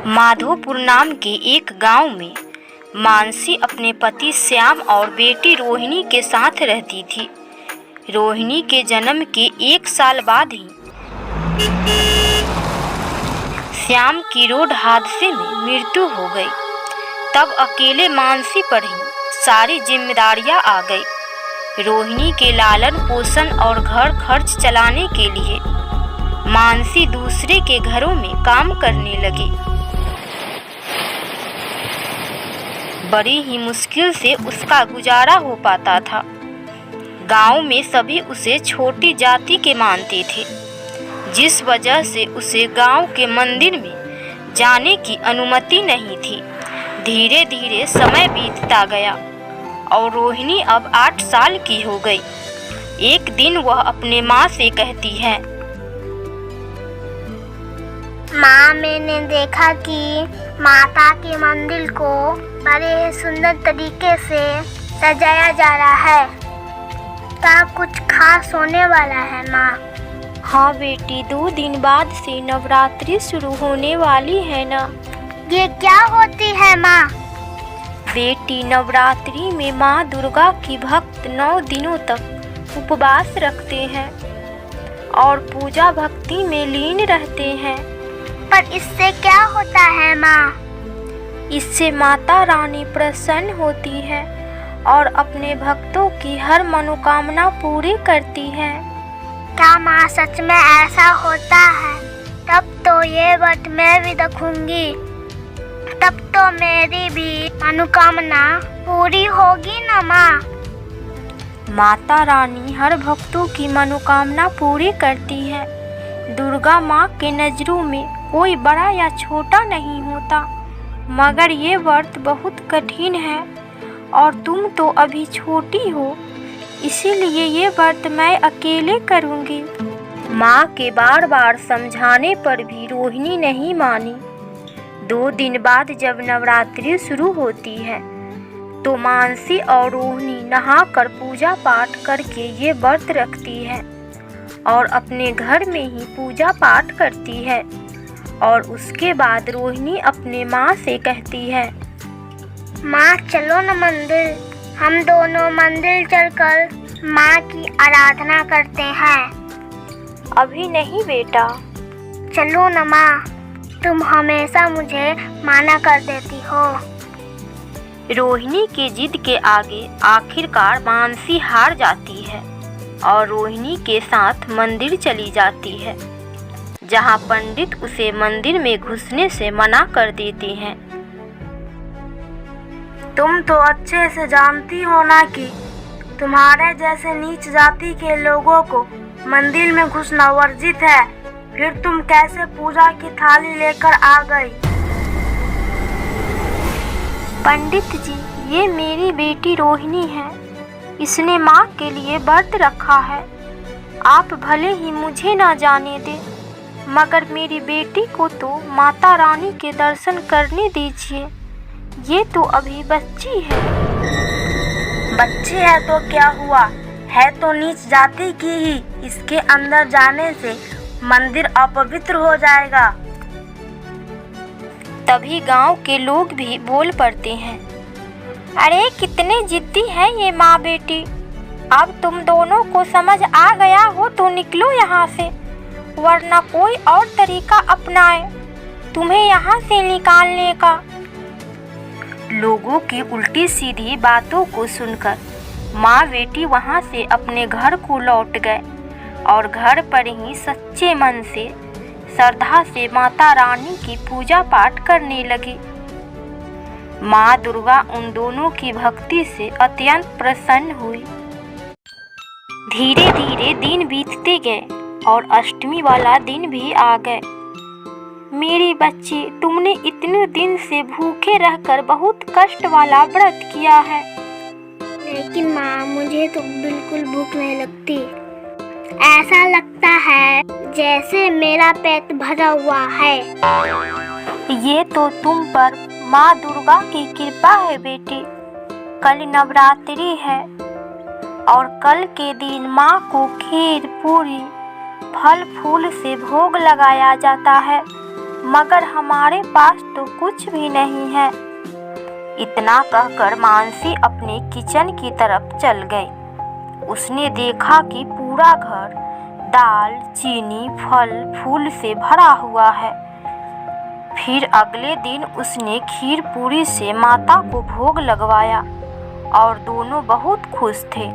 माधोपुर नाम के एक गांव में मानसी अपने पति श्याम और बेटी रोहिणी के साथ रहती थी। रोहिणी के जन्म के 1 साल बाद ही श्याम की रोड हादसे में मृत्यु हो गई। तब अकेले मानसी पर ही सारी जिम्मेदारियां आ गई। रोहिणी के लालन पोषण और घर खर्च चलाने के लिए मानसी दूसरे के घरों में काम करने लगी। बड़ी ही मुश्किल से उसका गुजारा हो पाता था। गांव में सभी उसे छोटी जाति के मानते थे, जिस वजह से उसे गांव के मंदिर में जाने की अनुमति नहीं थी। धीरे धीरे समय बीतता गया और रोहिणी अब 8 साल की हो गई। एक दिन वह अपने माँ से कहती है, माँ, मैंने देखा कि माता के मंदिर को बड़े ही सुंदर तरीके से सजाया जा रहा है। क्या कुछ खास होने वाला है माँ? हाँ बेटी, 2 दिन बाद से नवरात्रि शुरू होने वाली है ना। ये क्या होती है माँ? बेटी, नवरात्रि में माँ दुर्गा की भक्त 9 दिनों तक उपवास रखते हैं और पूजा भक्ति में लीन रहते हैं। पर इससे क्या होता है माँ? इससे माता रानी प्रसन्न होती है और अपने भक्तों की हर मनोकामना पूरी करती है। क्या माँ सच में ऐसा होता है? तब तो ये व्रत मैं भी रखूंगी। तब तो मेरी भी मनोकामना पूरी होगी ना माँ? माता रानी हर भक्तों की मनोकामना पूरी करती है। दुर्गा माँ के नजरों में कोई बड़ा या छोटा नहीं होता, मगर ये व्रत बहुत कठिन है और तुम तो अभी छोटी हो, इसीलिए ये व्रत मैं अकेले करूँगी। माँ के बार बार समझाने पर भी रोहिणी नहीं मानी। 2 दिन बाद जब नवरात्रि शुरू होती है तो मानसी और रोहिणी नहाकर पूजा पाठ करके ये व्रत रखती है और अपने घर में ही पूजा पाठ करती है। और उसके बाद रोहिणी अपने माँ से कहती है, माँ चलो न मंदिर, हम दोनों मंदिर चलकर माँ की आराधना करते हैं। अभी नहीं बेटा। चलो न माँ, तुम हमेशा मुझे माना कर देती हो। रोहिणी की जिद के आगे आखिरकार मानसी हार जाती है और रोहिणी के साथ मंदिर चली जाती है, जहां पंडित उसे मंदिर में घुसने से मना कर देते हैं। तुम तो अच्छे से जानती हो ना कि तुम्हारे जैसे नीच जाति के लोगों को मंदिर में घुसना वर्जित है। फिर तुम कैसे पूजा की थाली लेकर आ गई? पंडित जी, ये मेरी बेटी रोहिणी है। इसने माँ के लिए व्रत रखा है। आप भले ही मुझे ना जाने दे, मगर मेरी बेटी को तो माता रानी के दर्शन करने दीजिए। ये तो अभी बच्ची है। बच्ची है तो क्या हुआ, है तो नीच जाति की ही। इसके अंदर जाने से मंदिर अपवित्र हो जाएगा। तभी गांव के लोग भी बोल पड़ते हैं, अरे कितने जिद्दी है ये माँ बेटी। अब तुम दोनों को समझ आ गया हो तो निकलो यहाँ से, वरना कोई और तरीका अपनाए तुम्हें यहाँ से निकालने का। लोगों की उल्टी सीधी बातों को सुनकर माँ बेटी वहाँ से अपने घर को लौट गए और घर पर ही सच्चे मन से श्रद्धा से माता रानी की पूजा पाठ करने लगी। माँ दुर्गा उन दोनों की भक्ति से अत्यंत प्रसन्न हुई। धीरे धीरे दिन बीतते गए और अष्टमी वाला दिन भी आ गए। मेरी बच्ची, तुमने इतने दिन से भूखे रहकर बहुत कष्ट वाला व्रत किया है। लेकिन माँ, मुझे तो बिल्कुल भूख नहीं लगती। ऐसा लगता है जैसे मेरा पेट भरा हुआ है। ये तो तुम पर माँ दुर्गा की कृपा है बेटी। कल नवरात्रि है और कल के दिन माँ को खीर पूरी फल फूल से भोग लगाया जाता है। मगर हमारे पास तो कुछ भी नहीं है। इतना कहकर मानसी अपने किचन की तरफ चल गई। उसने देखा कि पूरा घर दाल, चीनी, फल फूल से भरा हुआ है। फिर अगले दिन उसने खीर पूरी से माता को भोग लगवाया और दोनों बहुत खुश थे।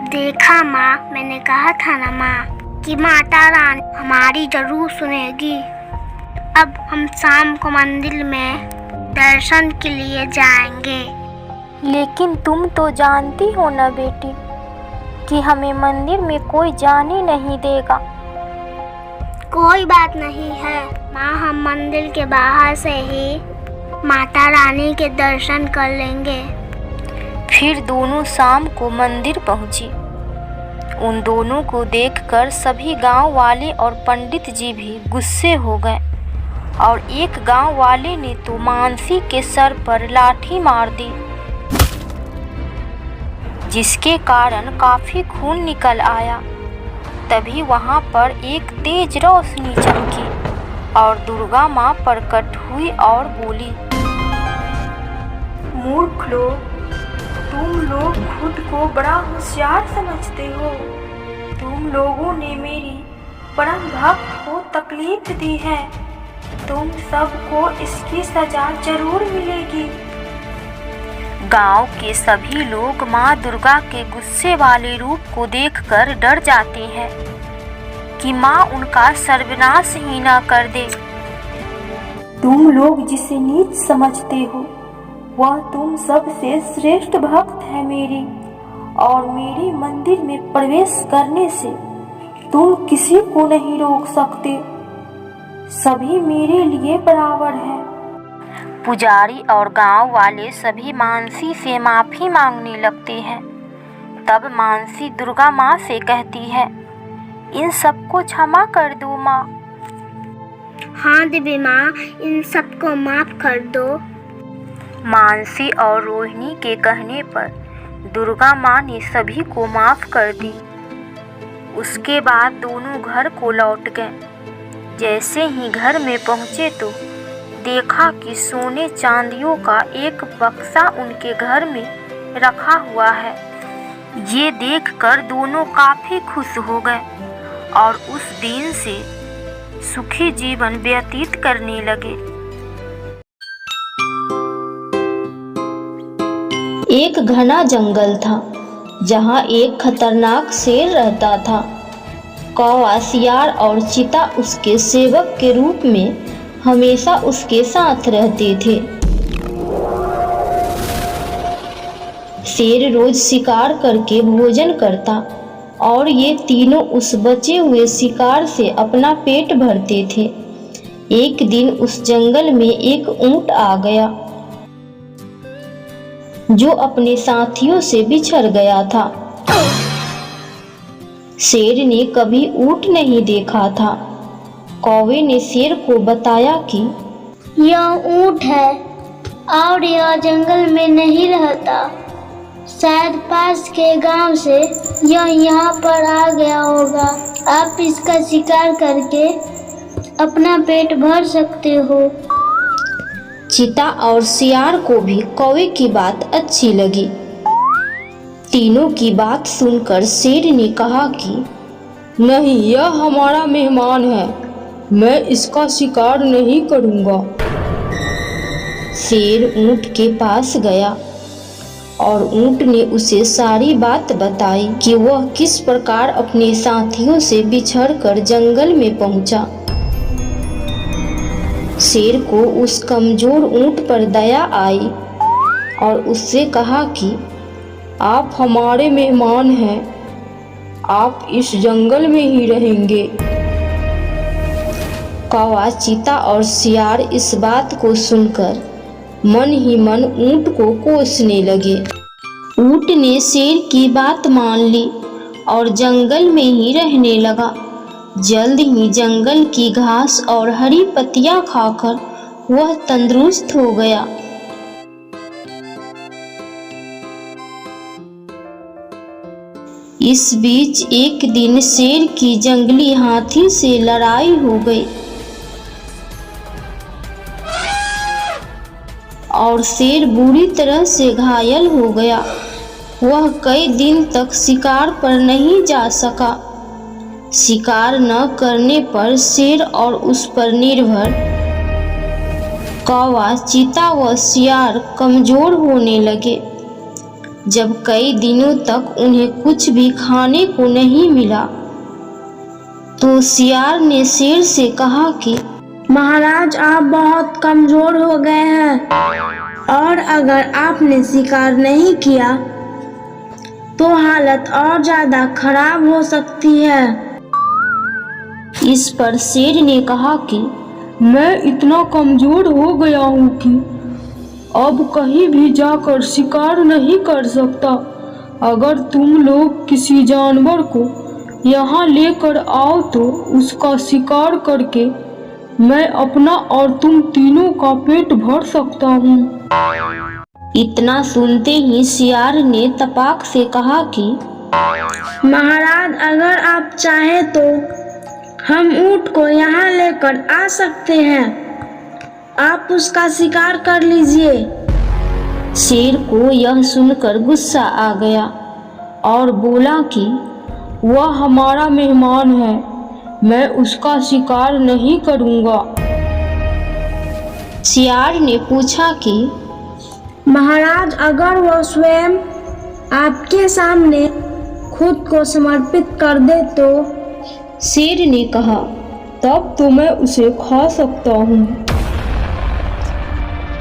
देखा माँ, मैंने कहा था ना माँ कि माता रानी हमारी जरूर सुनेगी। अब हम शाम को मंदिर में दर्शन के लिए जाएंगे। लेकिन तुम तो जानती हो ना बेटी कि हमें मंदिर में कोई जाने नहीं देगा। कोई बात नहीं है माँ, हम मंदिर के बाहर से ही माता रानी के दर्शन कर लेंगे। फिर दोनों शाम को मंदिर पहुंची। उन दोनों को देखकर सभी गांव वाले और पंडित जी भी गुस्से हो गए और एक गांव वाले ने तो मानसी के सर पर लाठी मार दी, जिसके कारण काफी खून निकल आया। तभी वहां पर एक तेज रोशनी चमकी और दुर्गा माँ प्रकट हुई और बोली, मूर्ख लोग, तुम लोग खुद को बड़ा होशियार समझते हो। तुम लोगों ने मेरी परम भक्त को तकलीफ दी है। तुम सबको इसकी सजा जरूर मिलेगी। गांव के सभी लोग माँ दुर्गा के गुस्से वाले रूप को देखकर डर जाते हैं कि माँ उनका सर्वनाश ही न कर दे। तुम लोग जिसे नीच समझते हो वह तुम सबसे श्रेष्ठ भक्त है मेरी, और मेरे मंदिर में प्रवेश करने से तुम किसी को नहीं रोक सकते। सभी मेरे लिए बराबर है। पुजारी और गांव वाले सभी मानसी से माफी मांगने लगते हैं। तब मानसी दुर्गा माँ से कहती है, इन सबको क्षमा कर दो माँ। हाँ देवी माँ, इन सबको माफ कर दो। मानसी और रोहिणी के कहने पर दुर्गा माँ ने सभी को माफ कर दी। उसके बाद दोनों घर को लौट गए। जैसे ही घर में पहुँचे तो देखा कि सोने चांदियों का एक बक्सा उनके घर में रखा हुआ है। ये देखकर दोनों काफी खुश हो गए और उस दिन से सुखी जीवन व्यतीत करने लगे। एक घना जंगल था जहाँ एक खतरनाक शेर रहता था। कौवा, सियार और चीता उसके सेवक के रूप में हमेशा उसके साथ रहते थे। शेर रोज शिकार करके भोजन करता और ये तीनों उस बचे हुए शिकार से अपना पेट भरते थे। एक दिन उस जंगल में एक ऊंट आ गया जो अपने साथियों से बिछड़ गया था। शेर ने कभी ऊंट नहीं देखा था। कौवे ने शेर को बताया कि यह ऊंट है और यह जंगल में नहीं रहता। शायद पास के गांव से यह यहाँ पर आ गया होगा। आप इसका शिकार करके अपना पेट भर सकते हो। चीता और सियार को भी कौवे की बात अच्छी लगी। तीनों की बात सुनकर शेर ने कहा कि नहीं, यह हमारा मेहमान है, मैं इसका शिकार नहीं करूँगा। शेर ऊंट के पास गया और ऊंट ने उसे सारी बात बताई कि वह किस प्रकार अपने साथियों से बिछड़कर जंगल में पहुंचा। शेर को उस कमजोर ऊंट पर दया आई और उससे कहा कि आप हमारे मेहमान हैं, आप इस जंगल में ही रहेंगे। कौवा, चीता और सियार इस बात को सुनकर मन ही मन ऊंट को कोसने लगे। ऊंट ने शेर की बात मान ली और जंगल में ही रहने लगा। जल्द ही जंगल की घास और हरी पत्तियां खाकर वह तंदुरुस्त हो गया। इस बीच एक दिन शेर की जंगली हाथी से लड़ाई हो गई। और शेर बुरी तरह से घायल हो गया। वह कई दिन तक शिकार पर नहीं जा सका। शिकार न करने पर शेर और उस पर निर्भर कौवा, चीता व सियार कमजोर होने लगे। जब कई दिनों तक उन्हें कुछ भी खाने को नहीं मिला तो सियार ने शेर से कहा कि महाराज, आप बहुत कमजोर हो गए हैं और अगर आपने शिकार नहीं किया तो हालत और ज्यादा खराब हो सकती है। इस पर शेर ने कहा कि मैं इतना कमजोर हो गया हूँ कि अब कहीं भी जाकर शिकार नहीं कर सकता। अगर तुम लोग किसी जानवर को यहाँ लेकर आओ तो उसका शिकार करके मैं अपना और तुम तीनों का पेट भर सकता हूँ। इतना सुनते ही सियार ने तपाक से कहा कि महाराज, अगर आप चाहें तो हम ऊंट को यहाँ लेकर आ सकते हैं। आप उसका शिकार कर लीजिए। शेर को यह सुनकर गुस्सा आ गया और बोला कि वह हमारा मेहमान है, मैं उसका शिकार नहीं करूँगा। सियार ने पूछा कि महाराज, अगर वह स्वयं आपके सामने खुद को समर्पित कर दे तो? शेर ने कहा, तब तो मैं उसे खा सकता हूँ।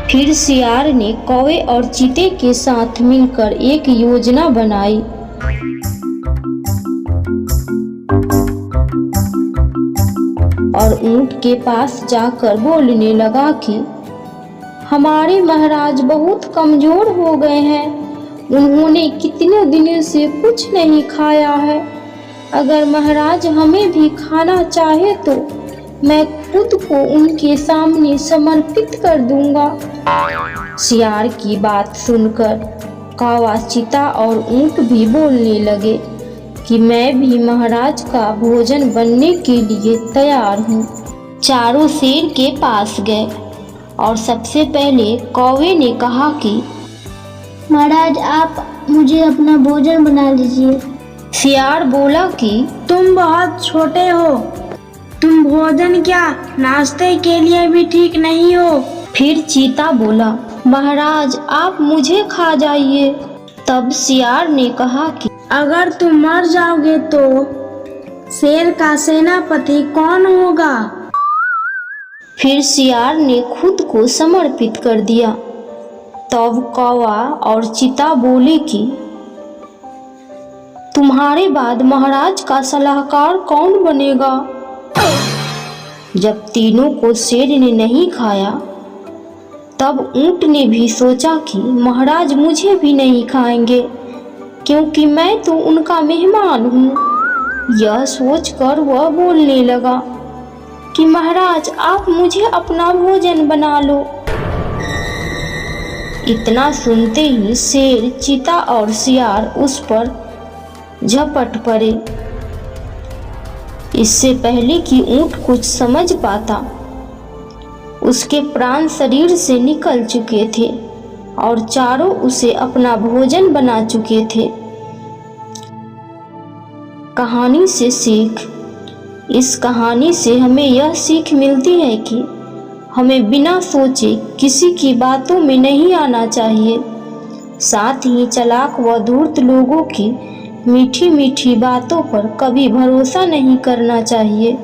फिर सियार ने कौवे और चीते के साथ मिलकर एक योजना बनाई। और ऊंट के पास जाकर बोलने लगा कि हमारे महाराज बहुत कमजोर हो गए हैं। उन्होंने कितने दिनों से कुछ नहीं खाया है। अगर महाराज हमें भी खाना चाहे तो मैं खुद को उनके सामने समर्पित कर दूंगा। सियार की बात सुनकर कौवा, चीता और ऊंट भी बोलने लगे कि मैं भी महाराज का भोजन बनने के लिए तैयार हूँ। चारों शेर के पास गए और सबसे पहले कौवे ने कहा कि महाराज, आप मुझे अपना भोजन बना लीजिए। सियार बोला कि तुम बहुत छोटे हो, तुम भोजन क्या नाश्ते के लिए भी ठीक नहीं हो। फिर चीता बोला, महाराज आप मुझे खा जाइए। तब सियार ने कहा कि अगर तुम मर जाओगे तो शेर का सेनापति कौन होगा? फिर सियार ने खुद को समर्पित कर दिया। तब कौवा और चीता बोले कि तुम्हारे बाद महाराज का सलाहकार कौन बनेगा? जब तीनों को शेर ने नहीं खाया तब ऊंट ने भी सोचा कि महाराज मुझे भी नहीं खाएंगे क्योंकि मैं तो उनका मेहमान हूँ। यह सोचकर वह बोलने लगा कि महाराज आप मुझे अपना भोजन बना लो। इतना सुनते ही शेर, चीता और सियार उस पर झपट पड़े। इससे पहले कि ऊंट कुछ समझ पाता उसके प्राण शरीर से निकल चुके थे और चारों उसे अपना भोजन बना चुके थे। कहानी से सीख। इस कहानी से हमें यह सीख मिलती है कि हमें बिना सोचे किसी की बातों में नहीं आना चाहिए। साथ ही चालाक व धूर्त लोगों की मीठी मीठी बातों पर कभी भरोसा नहीं करना चाहिए।